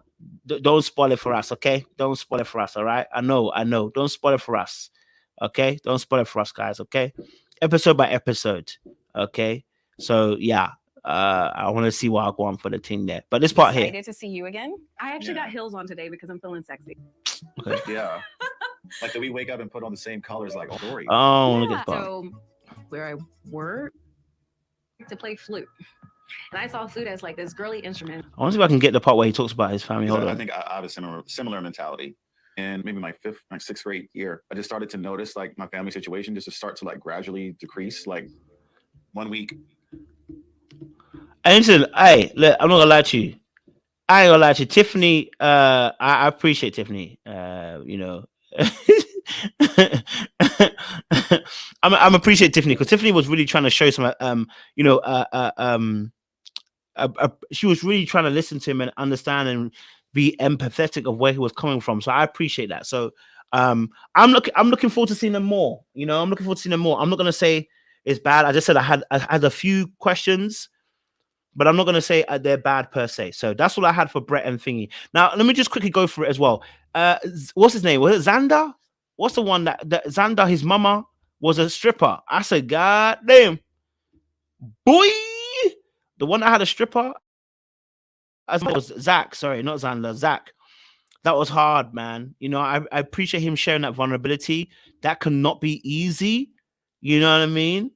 Don't spoil it for us, okay? Don't spoil it for us, all right? I know. Don't spoil it for us, okay? Don't spoil it for us, guys, okay? Episode by episode, okay? So, yeah, I want to see what I'll go on for the team there. But this part here. Excited to see you again. I actually got heels on today because I'm feeling sexy. Okay. Yeah. Like, did we wake up and put on the same colors like Dory? Oh, look at that. So, where I work to play flute. And I saw flute as like this girly instrument. I want to see if I can get the part where he talks about his family. Hold on. I think I have a similar mentality. And maybe my 6th grade year, I just started to notice like my family situation just to start to like gradually decrease. Like 1 week. And listen, hey, look, I'm not gonna lie to you. I ain't gonna lie to you. Tiffany, I appreciate Tiffany. You know. I'm appreciate Tiffany because Tiffany was really trying to show some you know, she was really trying to listen to him and understand and be empathetic of where he was coming from. So I appreciate that. So I'm looking forward to seeing them more. You know, I'm looking forward to seeing them more. I'm not gonna say it's bad. I just said I had a few questions, but I'm not gonna say they're bad per se. So that's all I had for Brett and Thingy. Now let me just quickly go through it as well. What's his name? Was it Xander? What's the one that Xander, his mama was a stripper? I said, God damn, boy. The one that had a stripper was Zach. Sorry, not Xander. Zach. That was hard, man. You know, I appreciate him sharing that vulnerability. That cannot be easy. You know what I mean?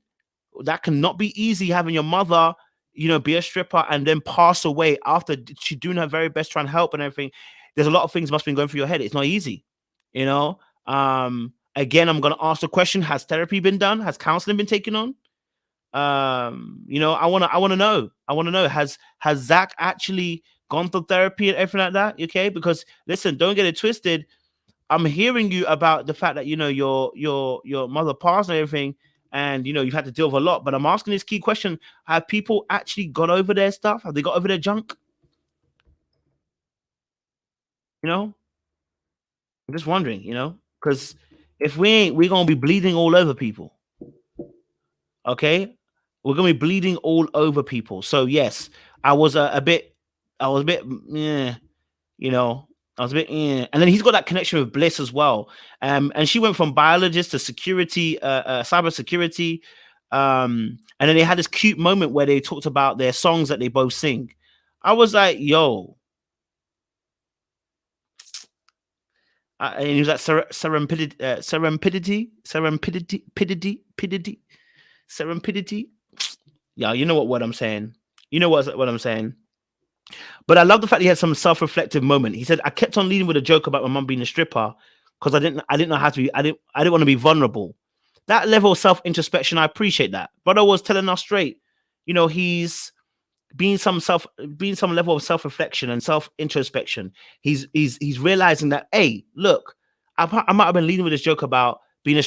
That cannot be easy having your mother, you know, be a stripper and then pass away after she doing her very best trying to help and everything. there's a lot of things must be going through your head. It's not easy, you know. Again, I'm gonna ask the question: has therapy been done? Has counseling been taken on? You know, I wanna know. Has Zach actually gone through therapy and everything like that? Okay, because listen, don't get it twisted. I'm hearing you about the fact that, you know, your mother passed and everything, and, you know, you've had to deal with a lot. But I'm asking this key question: have people actually got over their stuff? Have they got over their junk? You know, I'm just wondering, you know, because if we ain't, we're gonna be bleeding all over people. Okay, we're gonna be bleeding all over people. So yes, I was a bit, yeah, you know, I was a bit, yeah. And then he's got that connection with Bliss as well. And she went from biologist to security, cyber security. And then they had this cute moment where they talked about their songs that they both sing. I was like, yo. And he was like serendipity. Yeah, you know what word I'm saying. You know what I'm saying. But I love the fact he had some self-reflective moment. He said, I kept on leading with a joke about my mum being a stripper because I didn't know how to be, I didn't want to be vulnerable. That level of self-introspection, I appreciate that. Brother was telling us straight, you know, he's being some level of self-reflection and self-introspection. He's realizing that, hey, look, I might have been leading with this joke about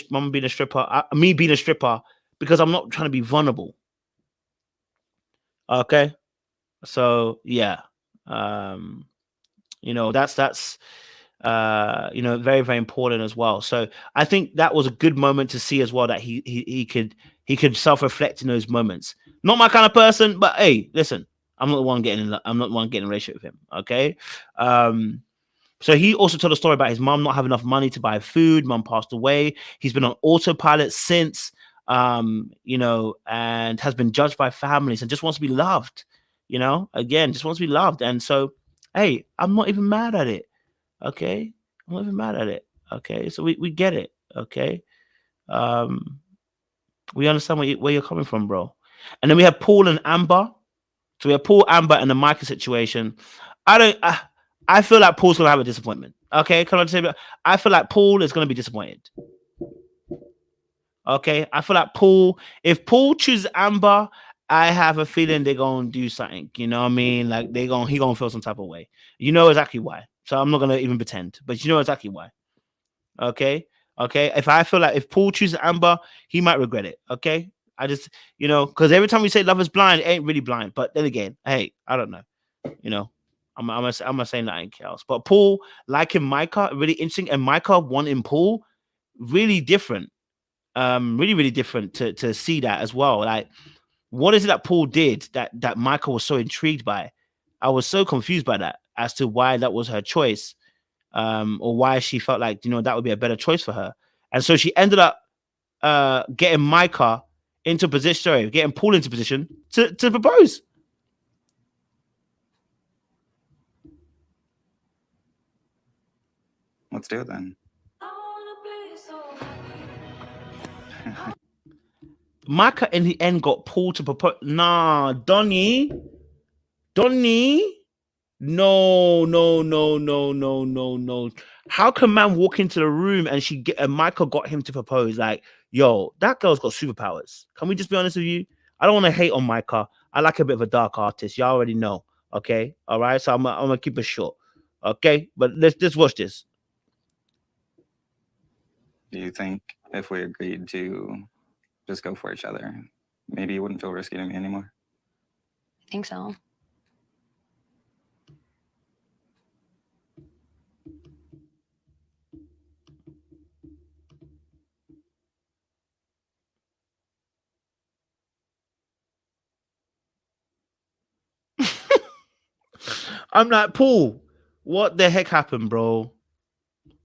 mum being a stripper, me being a stripper, because I'm not trying to be vulnerable. Okay. So yeah, you know, that's you know, very, very important as well. So I think that was a good moment to see as well, that he could self-reflect in those moments. Not my kind of person, but hey, listen, I'm not the one getting in a relationship with him. Okay. So he also told a story about his mom not having enough money to buy food. Mom passed away. He's been on autopilot since, you know, and has been judged by families and just wants to be loved. You know, again, just wants to be loved. And so, hey, I'm not even mad at it. Okay. I'm not even mad at it. Okay. So we get it. Okay. We understand where you're coming from, bro. And then we have Paul and Amber. So we have Paul, Amber, and the Micah situation. I feel like Paul's gonna have a disappointment. Okay, can I say that? I feel like Paul is gonna be disappointed. Okay, I feel like if Paul chooses Amber, I have a feeling they're gonna do something. You know what I mean? Like he gonna feel some type of way. You know exactly why. So I'm not gonna even pretend, but you know exactly why. Okay. If Paul chooses Amber, he might regret it. Okay. I just, you know, because every time we say love is blind, it ain't really blind. But then again, hey, I don't know. You know, I'm not saying that ain't else. But Paul, like in Micah, really interesting. And Micah wanting Paul, really different. Really, really different to see that as well. Like, what is it that Paul did that Micah was so intrigued by? I was so confused by that as to why that was her choice, or why she felt like, you know, that would be a better choice for her. And so she ended up getting Micah into position, getting Paul into position to propose. Let's do it then. Micah in the end got Paul to propose. Nah, Donnie. No. How can man walk into the room and Micah got him to propose? Like, yo, that girl's got superpowers. Can we just be honest with you? I don't want to hate on Micah. I like a bit of a dark artist. Y'all already know. Okay. All right. So I'm gonna keep it short. Okay. But let's watch this. Do you think if we agreed to just go for each other, maybe it wouldn't feel risky to me anymore? I think so. I'm like, Paul, what the heck happened, bro?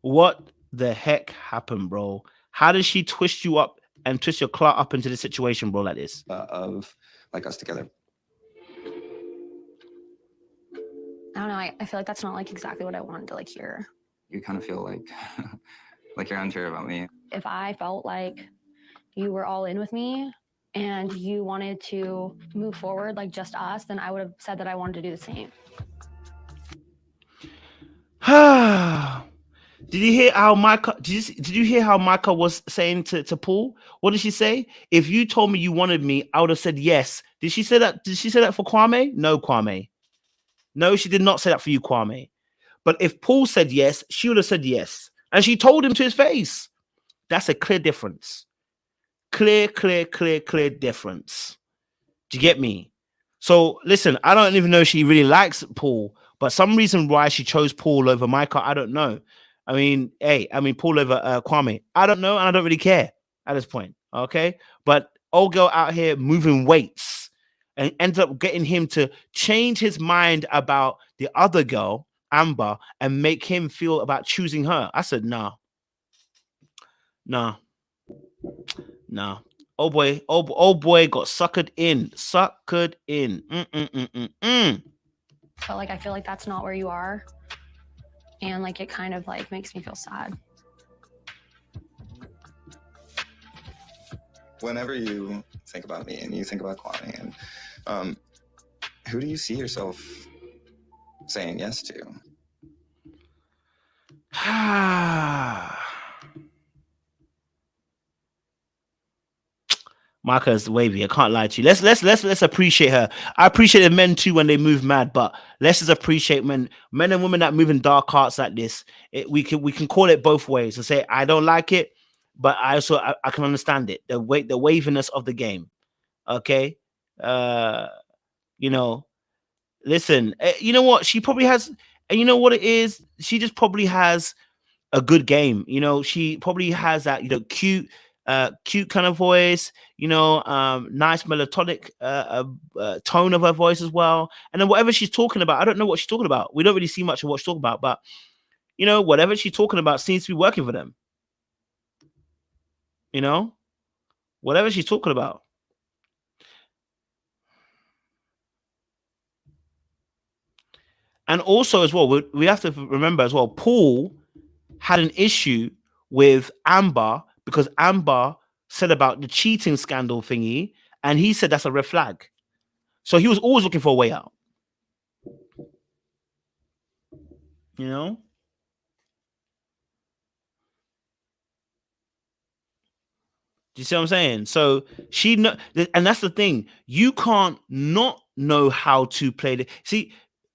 What the heck happened, bro? How did she twist you up and twist your clout up into the situation, bro, like this? Of like us together. I don't know. I feel like that's not like exactly what I wanted to like hear. You kind of feel like like you're unsure about me. If I felt like you were all in with me and you wanted to move forward like just us, then I would have said that I wanted to do the same. Did you hear how Micah? Did you hear how Micah was saying to Paul? What did she say? If you told me you wanted me, I would have said yes. Did she say that? Did she say that for Kwarme? No, Kwarme. No, she did not say that for you, Kwarme. But if Paul said yes, she would have said yes, and she told him to his face. That's a clear difference. Clear difference. Do you get me? So listen, I don't even know if she really likes Paul, but some reason why she chose Paul over Micah, I don't know. I mean, Paul over Kwame. I don't know, and I don't really care at this point. Okay, but old girl out here moving weights and ends up getting him to change his mind about the other girl, Amber, and make him feel about choosing her. I said, nah. Old boy got suckered in. But like, I feel like that's not where you are. And like, it kind of like makes me feel sad. Whenever you think about me and you think about Kwame, and who do you see yourself saying yes to? Micah's wavy. I can't lie to you. Let's appreciate her. I appreciate the men too when they move mad, but let's just appreciate men and women that move in dark arts like this. We can call it both ways and say I don't like it, but I can understand it. The waviness of the game. Okay, you know. Listen, you know what? She probably has, and you know what it is. She just probably has a good game. You know, she probably has that cute kind of voice, nice melodic tone of her voice as well. And then whatever she's talking about, I don't know what she's talking about. We don't really see much of what she's talking about, but whatever she's talking about seems to be working for them. Whatever she's talking about. And also as well, we have to remember as well, Paul had an issue with Amber because Amber said about the cheating scandal thingy, and he said that's a red flag. So he was always looking for a way out. Do you see what I'm saying? So and that's the thing. You can't not know how to play the.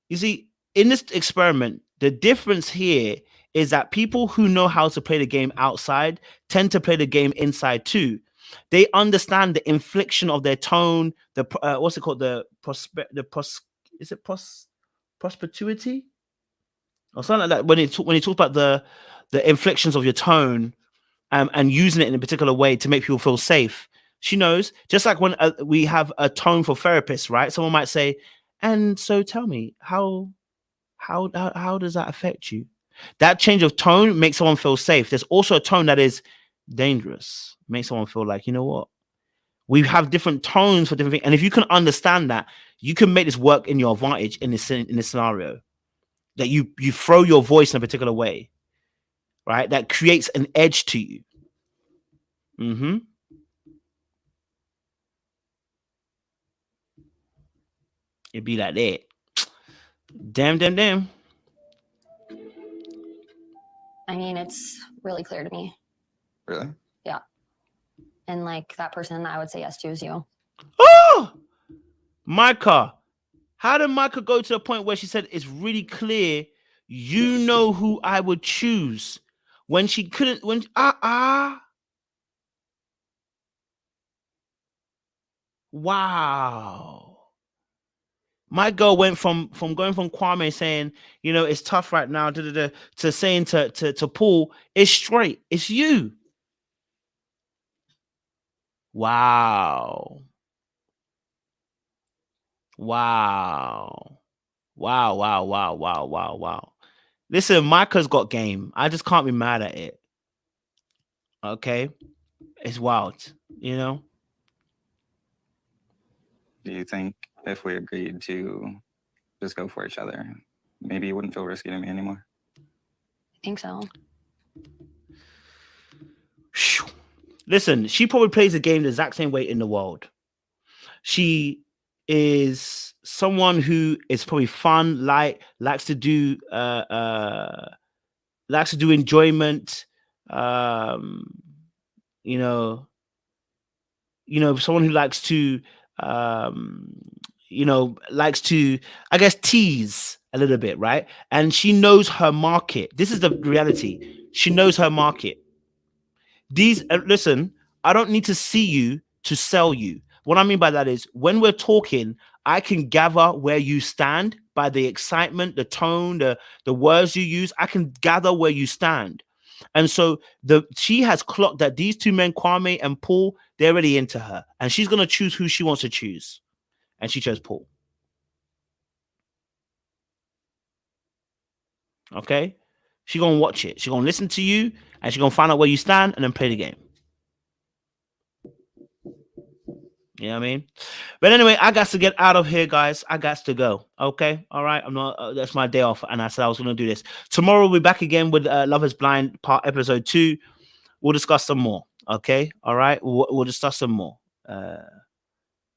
You see, in this experiment, the difference here is that people who know how to play the game outside tend to play the game inside too. They understand the inflection of their tone. What's it called? Prosperity or something like that. When he talks about the inflections of your tone, and using it in a particular way to make people feel safe. She knows. Just like when we have a tone for therapists, right? Someone might say, "And so, tell me how does that affect you?" That change of tone makes someone feel safe. There's also a tone that is dangerous. Makes someone feel like, you know what? We have different tones for different things. And if you can understand that, you can make this work in your advantage in this scenario. That you throw your voice in a particular way, right? That creates an edge to you. It'd be like that. Damn. I mean, it's really clear to me. Really? Yeah. And like that person I would say yes to is you. Oh, Micah. How did Micah go to the point where she said it's really clear you know who I would choose when she couldn't Wow. My girl went from going from Kwame saying, it's tough right now, to saying to Paul, it's straight, it's you. Wow. Listen, Micah's got game. I just can't be mad at it. Okay? It's wild, Do you think if we agreed to just go for each other, maybe it wouldn't feel risky to me anymore? I think so. Listen, she probably plays the game the exact same way in the world. She is someone who is probably fun, light, likes to do enjoyment. You know, someone who likes to likes to, I guess, tease a little bit, right? And she knows her market. This is the reality. She knows her market. Listen, I don't need to see you to sell you. What I mean by that is when we're talking, I can gather where you stand by the excitement, the tone, the words you use. I can gather where you stand. And so she has clocked that these two men, Kwame and Paul, they're already into her. And she's going to choose who she wants to choose. And she chose Paul. Okay? She's going to watch it. She's going to listen to you. And she's going to find out where you stand and then play the game. You know what I mean? But anyway, I got to get out of here, guys. I got to go. Okay? All right? I'm not. That's my day off. And I said I was going to do this. Tomorrow, we'll be back again with Love is Blind episode 2. We'll discuss some more. Okay? All right? We'll discuss some more. So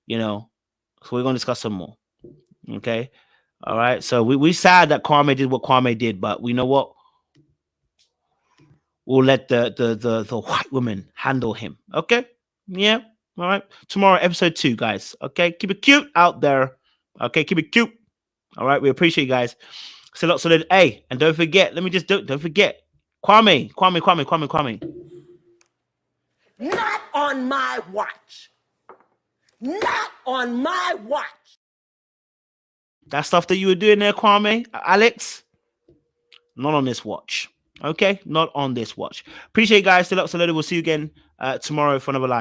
we're going to discuss some more. Okay? All right? So we sad that Kwarme did what Kwarme did. But we know what? We'll let the white woman handle him. Okay? Yeah. All right. Tomorrow, episode 2, guys. Okay. Keep it cute out there. Okay. Keep it cute. All right. We appreciate you guys. So hey, and don't forget. Let me just don't forget. Kwame. Not on my watch. Not on my watch. That stuff that you were doing there, Kwame, Alex. Not on this watch. Okay. Not on this watch. Appreciate you guys. Still up. We'll see you again tomorrow for another live.